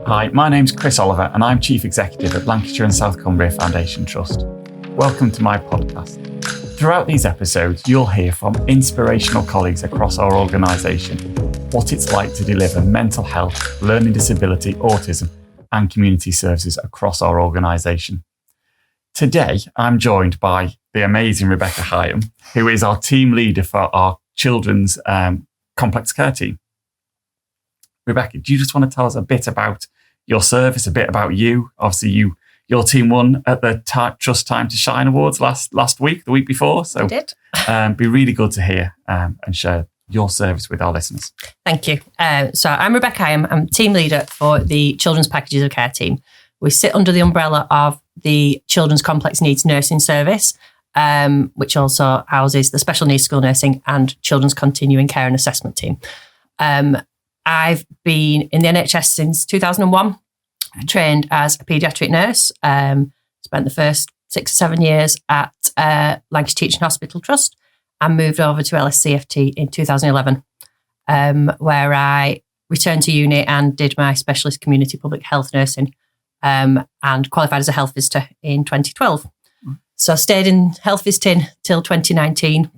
Hi, my name's Chris Oliver and I'm Chief Executive at Lancashire and South Cumbria Foundation Trust. Welcome to my podcast. Throughout these episodes, you'll hear from inspirational colleagues across our organisation what it's like to deliver mental health, learning disability, autism and community services across our organisation. Today, I'm joined by the amazing Rebecca Higham, who is our team leader for our children's complex care team. Rebecca, do you just want to tell us a bit about your service, a bit about you? Obviously, your team won at the Trust Time to Shine Awards the week before. So we did. Be really good to hear and share your service with our listeners. Thank you. So I'm Rebecca Higham. I'm team leader for the Children's Packages of Care team. We sit under the umbrella of the Children's Complex Needs Nursing Service, which also houses the Special Needs School Nursing and Children's Continuing Care and Assessment team. I've been in the NHS since 2001, trained as a paediatric nurse, spent the first 6 or 7 years at Lancashire Teaching Hospital Trust and moved over to LSCFT in 2011, where I returned to uni and did my specialist community public health nursing and qualified as a health visitor in 2012. So I stayed in health visiting till 2019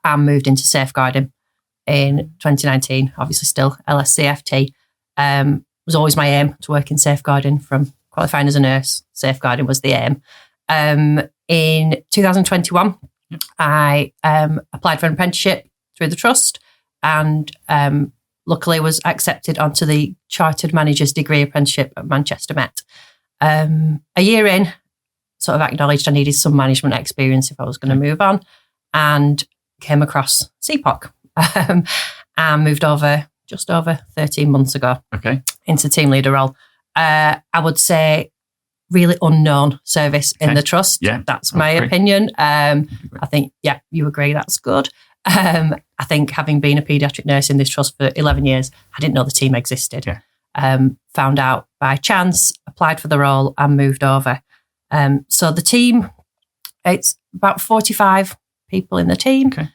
and moved into safeguarding in 2019, obviously still LSCFT. Was always my aim to work in safeguarding from qualifying as a nurse. Safeguarding was the aim. In 2021, I applied for an apprenticeship through the trust and luckily was accepted onto the Chartered Manager's Degree Apprenticeship at Manchester Met. A year in, sort of acknowledged I needed some management experience if I was going to move on and came across CPOC. And moved over just over 13 months ago into team leader role. I would say really unknown service in the trust. Yeah, that's my opinion. I think, you agree, that's good. I think having been a paediatric nurse in this trust for 11 years, I didn't know the team existed. Yeah. Found out by chance, applied for the role and moved over. So the team, it's about 45 people in the team. Okay.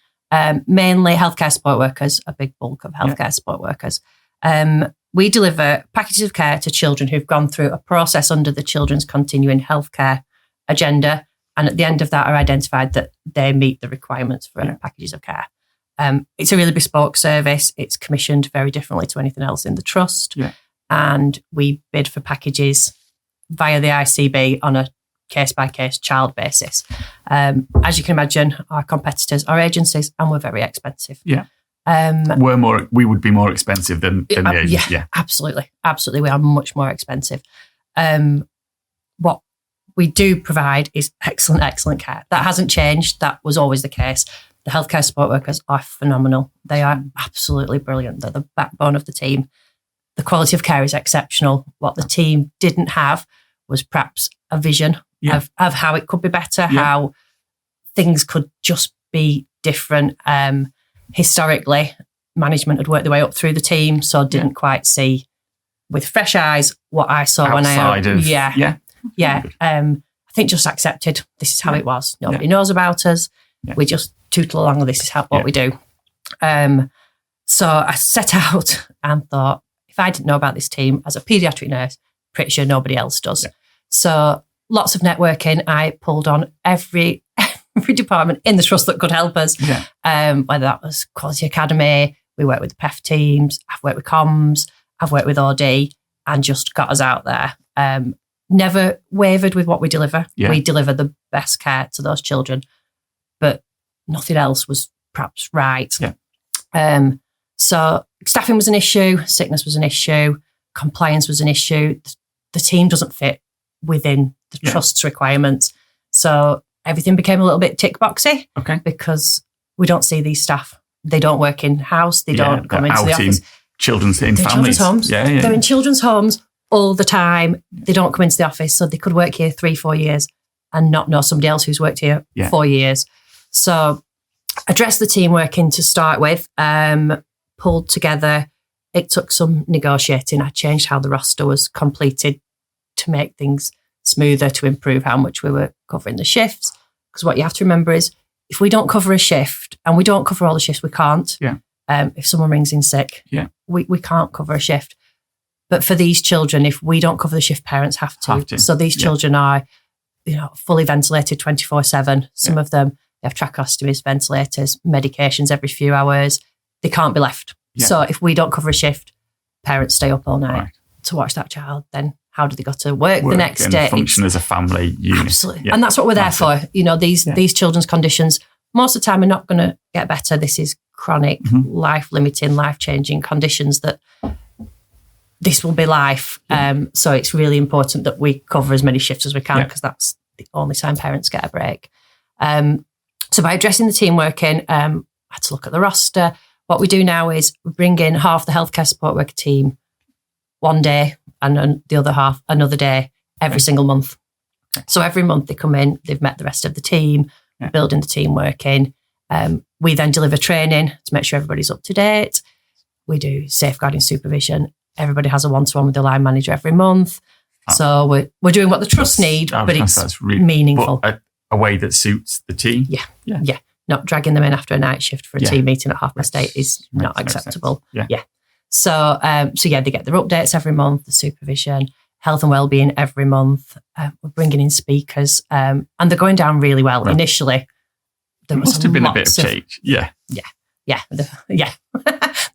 Mainly healthcare support workers, a big bulk of healthcare support workers. We deliver packages of care to children who've gone through a process under the Children's Continuing Healthcare agenda, and at the end of that are identified that they meet the requirements for packages of care. It's a really bespoke service. It's commissioned very differently to anything else in the trust, and we bid for packages via the ICB on a case-by-case child basis. As you can imagine, our competitors are agencies and we're very expensive. Yeah. We would be more expensive than the agencies. Yeah, absolutely. Absolutely. We are much more expensive. What we do provide is excellent care. That hasn't changed. That was always the case. The healthcare support workers are phenomenal. They are absolutely brilliant. They're the backbone of the team. The quality of care is exceptional. What the team didn't have was perhaps a vision of how it could be better, how things could just be different. Historically, management had worked their way up through the team, so didn't quite see with fresh eyes what I saw outside when I think just accepted this is how it was. Nobody knows about us. We just tootle along with this is what we do. So I set out and thought, if I didn't know about this team as a paediatric nurse, pretty sure nobody else does. So lots of networking. I pulled on every department in the trust that could help us, whether that was Quality Academy, we worked with the PEF teams, I've worked with comms, I've worked with OD, and just got us out there. Never wavered with what we deliver. We deliver the best care to those children, but nothing else was perhaps right. So staffing was an issue, sickness was an issue, compliance was an issue. The team doesn't fit within the trust's requirements. So everything became a little bit tick boxy because we don't see these staff. They don't work in-house. They don't come into the office. Children's homes. They're in children's homes all the time. They don't come into the office. So they could work here 3-4 years and not know somebody else who's worked here 4 years. So addressed the team working to start with, pulled together. It took some negotiating. I changed how the roster was completed to make things smoother, to improve how much we were covering the shifts. Because what you have to remember is if we don't cover a shift, and we don't cover all the shifts, we can't. If someone rings in sick, we can't cover a shift. But for these children, if we don't cover the shift, parents have to. So these children are, fully ventilated 24/7. Some of them, they have tracheostomies, ventilators, medications every few hours. They can't be left. Yeah. So if we don't cover a shift, parents stay up all night to watch that child. Then how do they go to work the next day? Function as a family unit. Absolutely. Yeah. And that's what we're there for. These children's conditions, most of the time, are not going to get better. This is chronic, life-limiting, life-changing conditions that this will be life. So it's really important that we cover as many shifts as we can, because that's the only time parents get a break. So by addressing the team working, I had to look at the roster. What we do now is we bring in half the healthcare support worker team one day and the other half another day every single month. So every month they come in, they've met the rest of the team, building the team working. We then deliver training to make sure everybody's up to date. We do safeguarding supervision. Everybody has a one-to-one with the line manager every month. So we're doing what the trust need, but it's really meaningful. But a way that suits the team. Yeah. Not dragging them in after a night shift for a team meeting at 8:30 is not acceptable. So they get their updates every month, the supervision, health and wellbeing every month. We're bringing in speakers, and they're going down really well. Initially, there must have been a bit of change. Yeah.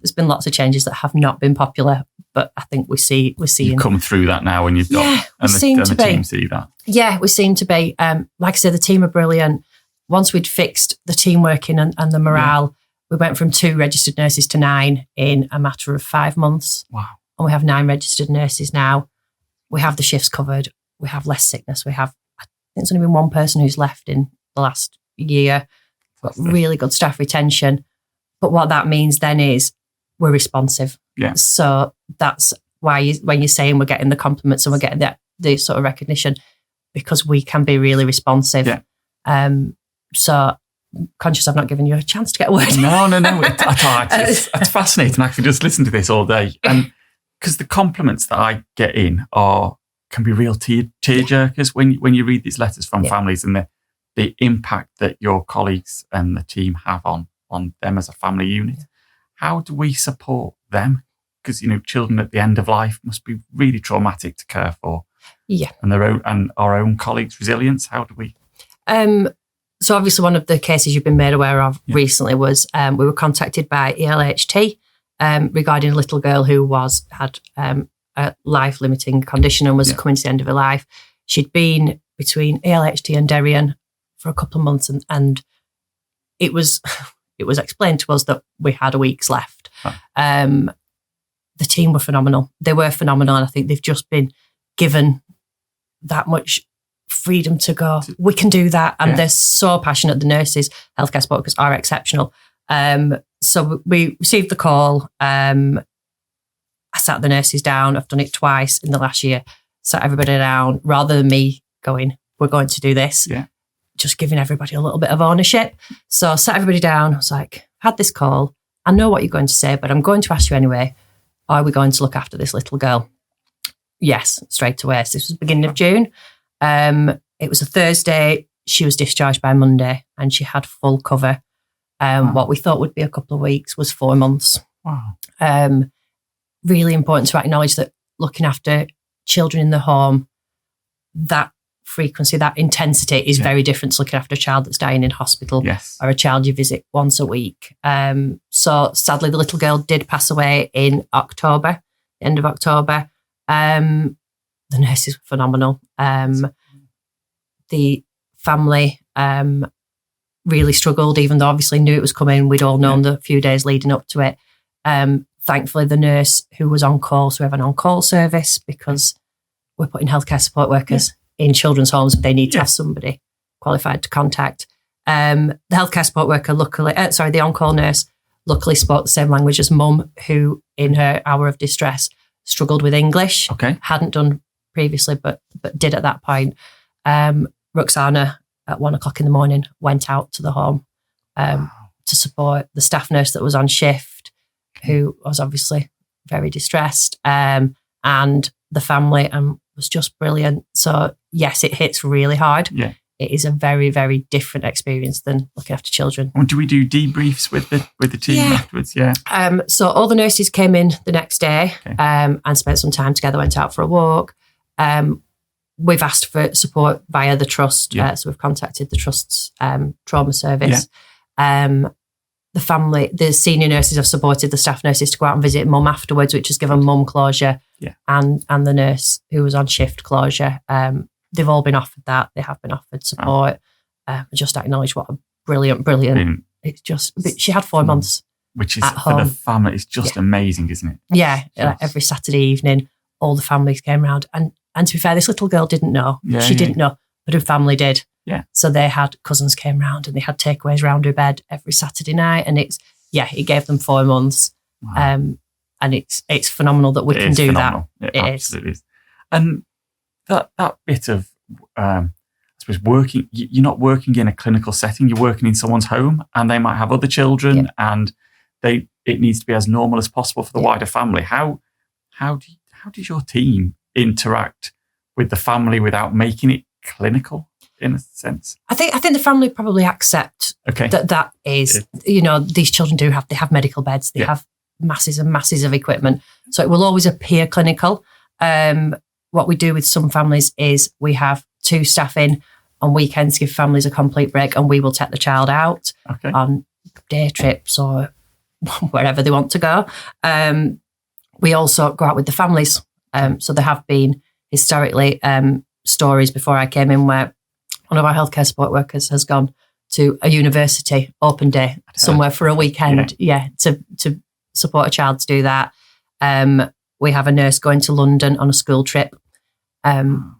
There's been lots of changes that have not been popular, but I think we're seeing. You've come through that now, and you've got and the team see that. Yeah, we seem to be. Like I said, the team are brilliant. Once we'd fixed the team working and the morale, we went from 2 registered nurses to 9 in a matter of 5 months. Wow. And we have 9 registered nurses now. We have the shifts covered. We have less sickness. I think there's only been one person who's left in the last year. We've got really good staff retention. But what that means then is we're responsive. Yeah. So that's why when you're saying we're getting the compliments and we're getting the sort of recognition, because we can be really responsive. Yeah. So conscious I've not given you a chance to get a word. No. It's fascinating. I could just listen to this all day. And because the compliments that I get in can be real tearjerkers when you read these letters from families and the impact that your colleagues and the team have on them as a family unit. Yeah. How do we support them? Because, children at the end of life must be really traumatic to care for. Yeah. And our own colleagues' resilience. How do we? So obviously one of the cases you've been made aware of recently was we were contacted by ELHT regarding a little girl who had a life-limiting condition and was coming to the end of her life. She'd been between ELHT and Darien for a couple of months and it was explained to us that we had a week's left. Huh. The team were phenomenal. They were phenomenal, and I think they've just been given that much freedom to go, we can do that. And they're so passionate. The nurses, healthcare support workers are exceptional. So we received the call. I sat the nurses down. I've done it twice in the last year. Sat everybody down rather than me going, we're going to do this. Yeah. Just giving everybody a little bit of ownership. So I sat everybody down. I was like, had this call. I know what you're going to say, but I'm going to ask you anyway. Are we going to look after this little girl? Yes, straight away. So this was the beginning of June. It was a Thursday. She was discharged by Monday and she had full cover. What we thought would be a couple of weeks was 4 months. Wow. Really important to acknowledge that looking after children in the home, that frequency, that intensity is very different to looking after a child that's dying in hospital or a child you visit once a week. So sadly, the little girl did pass away in October, end of October. The nurses were phenomenal. The family really struggled, even though obviously knew it was coming. We'd all known the few days leading up to it. Thankfully, the nurse who was on call, so we have an on-call service because we're putting healthcare support workers in children's homes. They need to have somebody qualified to contact. The healthcare support worker, the on-call nurse, luckily spoke the same language as mum, who in her hour of distress struggled with English. Okay. Hadn't done previously, but did at that point. Roxana at 1:00 in the morning went out to the home to support the staff nurse that was on shift, who was obviously very distressed, and the family, was just brilliant. So yes, it hits really hard it is a very, very different experience than looking after children. And do we do debriefs with the team afterwards? Yeah. So all the nurses came in the next day Okay. and spent some time together, went out for a walk. We've asked for support via the trust. So we've contacted the trust's trauma service. The senior nurses have supported the staff nurses to go out and visit mum afterwards, which has given mum closure, and the nurse who was on shift closure. They've all been offered that. They have been offered support. Just acknowledge what a brilliant. It's just, she had 4 months. Which is, at for home. the family, it's just amazing, isn't it? Yeah, every Saturday evening, all the families came round. And to be fair, this little girl didn't know. She didn't know, but her family did. Yeah. So they had cousins came round and they had takeaways round her bed every Saturday night. And it gave them 4 months. Wow. And it's phenomenal that we can do phenomenal. that. It absolutely is. And that bit of, I suppose, working, you're not working in a clinical setting, you're working in someone's home, and they might have other children, and it needs to be as normal as possible for the wider family. How does your team interact with the family without making it clinical, in a sense? I think the family probably accept that is, these children they have medical beds, they have masses and masses of equipment. So it will always appear clinical. What we do with some families is we have 2 staff in on weekends to give families a complete break, and we will take the child out on day trips or wherever they want to go. We also go out with the families. So there have been historically stories before I came in where one of our healthcare support workers has gone to a university open day somewhere for a weekend, to support a child to do that. We have a nurse going to London on a school trip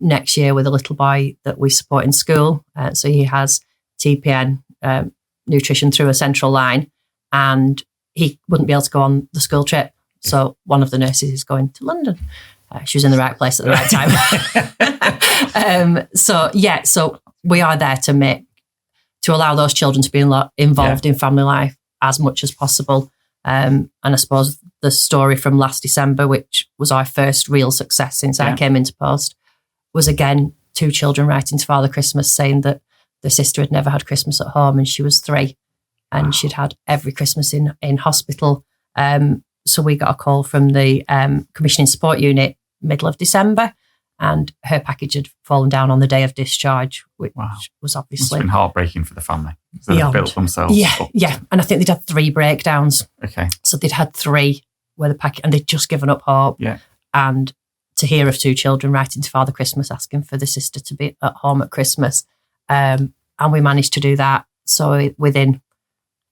next year with a little boy that we support in school. So he has TPN, nutrition through a central line, and he wouldn't be able to go on the school trip. So one of the nurses is going to London. She was in the right place at the right time. So we are there to allow those children to be involved in family life as much as possible. And I suppose the story from last December, which was our first real success since I came into post, was again 2 children writing to Father Christmas saying that the sister had never had Christmas at home, and she was 3, and she'd had every Christmas in hospital. So we got a call from the commissioning support unit middle of December, and her package had fallen down on the day of discharge, which was obviously... It's been heartbreaking for the family. So they've built themselves up. Yeah. And I think they'd had 3 breakdowns. Okay. So they'd had 3 where the packet, and they'd just given up hope. Yeah. And to hear of 2 children writing to Father Christmas asking for the sister to be at home at Christmas. And we managed to do that. So within, I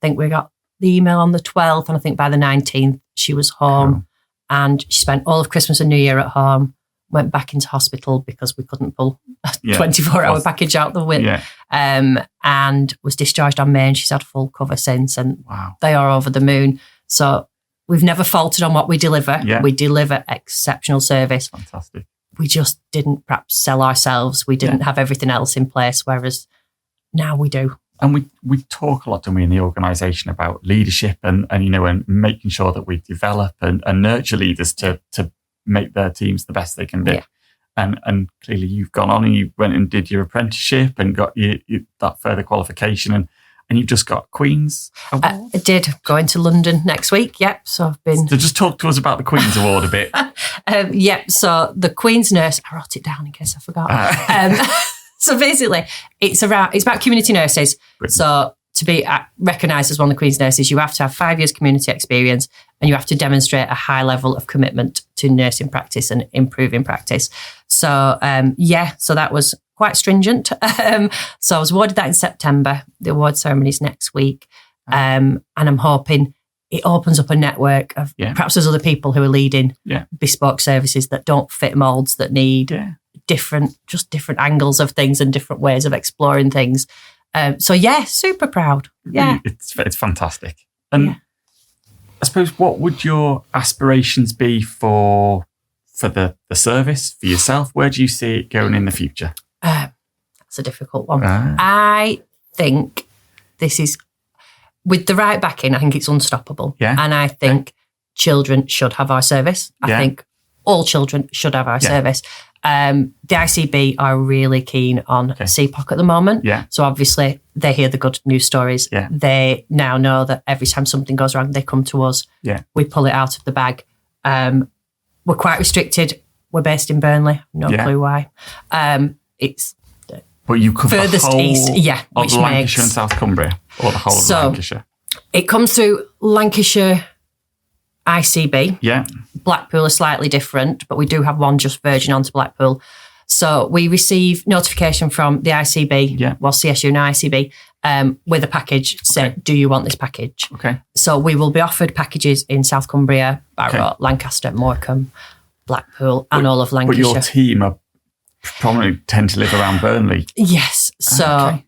think we got the email on the 12th, and I think by the 19th, she was home. And she spent all of Christmas and New Year at home, went back into hospital because we couldn't pull a 24-hour package out the window, and was discharged on May, and she's had full cover since, and they are over the moon. So we've never faltered on what we deliver. Yeah. We deliver exceptional service. Fantastic. We just didn't perhaps sell ourselves. We didn't have everything else in place, whereas now we do. And we talk a lot, don't we, in the organisation about leadership and making sure that we develop and nurture leaders to make their teams the best they can be. Yeah. And clearly you've gone on and you went and did your apprenticeship and got that further qualification and you've just got Queen's Award. I did, going to London next week. Yep. So I've been... So just talk to us about the Queen's Award a bit. So the Queen's Nurse, I wrote it down in case I forgot. So basically it's about community nurses. Brilliant. So to be recognised as one of the Queen's Nurses, you have to have 5 years community experience and you have to demonstrate a high level of commitment to nursing practice and improving practice. So, so that was quite stringent. So I was awarded that in September. The award ceremony is next week. And I'm hoping it opens up a network of perhaps there's other people who are leading bespoke services that don't fit moulds, that need different angles of things and different ways of exploring things. Super proud. Yeah. It's fantastic. And I suppose what would your aspirations be for the service, for yourself? Where do you see it going in the future? That's a difficult one. I think this is, with the right backing, I think it's unstoppable. Yeah. And I think children should have our service. I think all children should have our service. The ICB are really keen on CPOC at the moment. Yeah. So obviously they hear the good news stories. Yeah. They now know that every time something goes wrong, they come to us. Yeah. We pull it out of the bag. We're quite restricted. We're based in Burnley. No clue why. It's but you cover furthest the whole east, of Lancashire and South Cumbria, or the whole of Lancashire. It comes through Lancashire ICB. Yeah. Blackpool is slightly different, but we do have one just verging onto Blackpool. So we receive notification from the ICB, CSU and ICB, with a package saying, do you want this package? Okay. So we will be offered packages in South Cumbria, Barrow, Lancaster, Morecambe, Blackpool, and all of Lancashire. But your team are probably tend to live around Burnley. Yes. So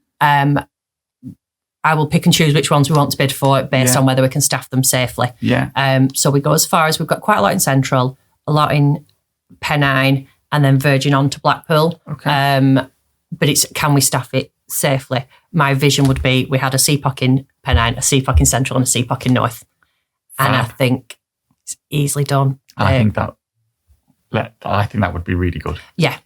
I will pick and choose which ones we want to bid for based on whether we can staff them safely. Yeah. So we go as far as we've got quite a lot in Central, a lot in Pennine, and then verging on to Blackpool. Okay. But it's can we staff it safely? My vision would be we had a CPOC in Pennine, a CPOC in Central, and a CPOC in North. Fab. And I think it's easily done. I think that would be really good. Yeah.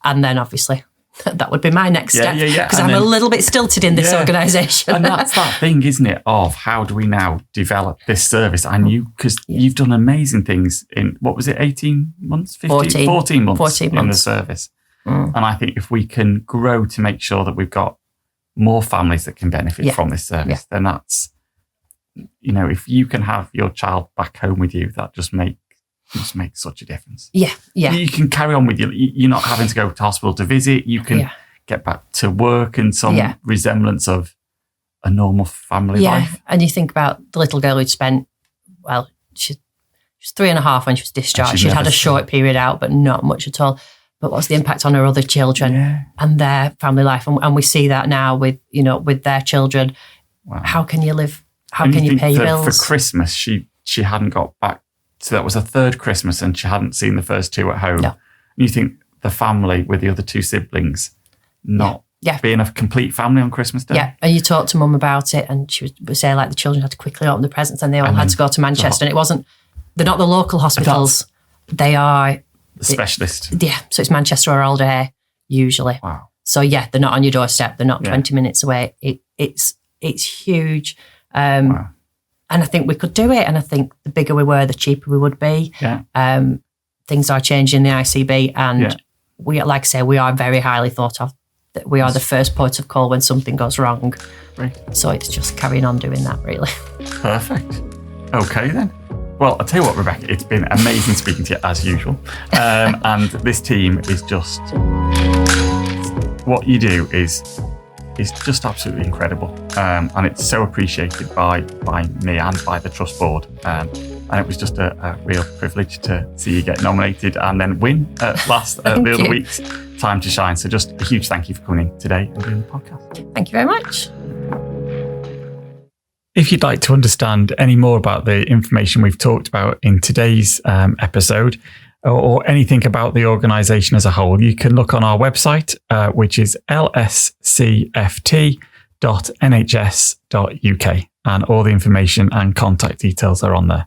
And then obviously that would be my next step. Yeah. Because I'm a little bit stilted in this organisation. And that's that thing, isn't it, of how do we now develop this service? And because you've done amazing things in, what was it, 18 months? 14 months in the service. And I think if we can grow to make sure that we've got more families that can benefit from this service, then that's, if you can have your child back home with you, that just makes such a difference. Yeah. You can carry on with you're not having to go to hospital to visit. You can get back to work and some resemblance of a normal family life. And you think about the little girl who'd spent, she was 3.5 when she was discharged. She'd had a short period out, but not much at all. But what's the impact on her other children and their family life? And we see that now with their children. Wow. How can you live? How can you pay your bills? For Christmas, she hadn't got back. So that was her third Christmas and she hadn't seen the first two at home. No. And you think the family with the other two siblings not being a complete family on Christmas Day. Yeah, and you talk to mum about it and she would say like the children had to quickly open the presents and they all had to go to Manchester. And they're not the local hospitals. They are... Specialist. So it's Manchester or Alderhay usually. Wow. So they're not on your doorstep. They're not 20 minutes away. It's huge. Wow. And I think we could do it. And I think the bigger we were, the cheaper we would be. Yeah. Things are changing in the ICB. And we, like I say, we are very highly thought of. We are the first port of call when something goes wrong. Right. So it's just carrying on doing that, really. Perfect. Okay, then. Well, I'll tell you what, Rebecca, it's been amazing speaking to you as usual. And this team is just... What you do is just absolutely incredible. And it's so appreciated by me and by the Trust Board. And it was just a real privilege to see you get nominated and then win at last the other week's Time to Shine. So just a huge thank you for coming in today and doing the podcast. Thank you very much. If you'd like to understand any more about the information we've talked about in today's episode, or anything about the organisation as a whole, you can look on our website, which is lscft.nhs.uk, and all the information and contact details are on there.